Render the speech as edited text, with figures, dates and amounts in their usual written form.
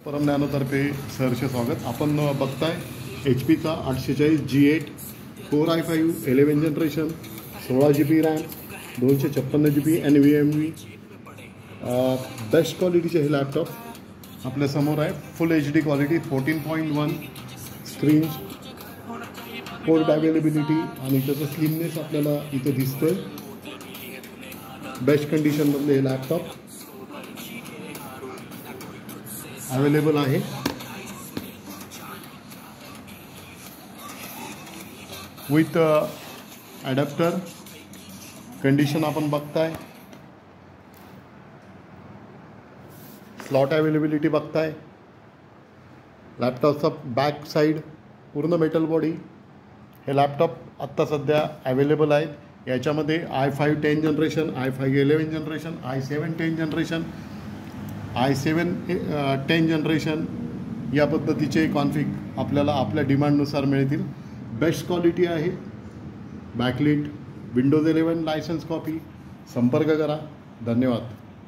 परम नॅनोतर्फे सहर्ष स्वागत. आपण बघताय HP चा 840 G8 Core i5 11 generation 16 GB RAM 256 GB NVMe best क्वालिटीचे हे लॅपटॉप आपल्या समोर आहे. फुल HD quality 14.1 screen port availability आणि त्याचं स्लिमनेस आपल्याला इथे दिसतोय. बेस्ट कंडिशनमधले हे लॅपटॉप अवेलेबल आहे. विथ ॲडॅप्टर कंडिशन आपण बघताय. स्लॉट अवेलेबिलिटी बघताय. लॅपटॉपचा बॅक साईड पूर्ण मेटल बॉडी. हे लॅपटॉप आत्ता सध्या अवेलेबल आहेत. याच्यामध्ये i5 10 generation, i5 11 generation, i7 10 generation, i7 10 generation या पद्धतीचे कॉन्फिग आपल्याला आपल्या डिमांडनुसार मिळतील. बेस्ट क्वालिटी आहे. बॅकलिट, विंडोज 11 लायसन्स कॉपी. संपर्क करा. धन्यवाद.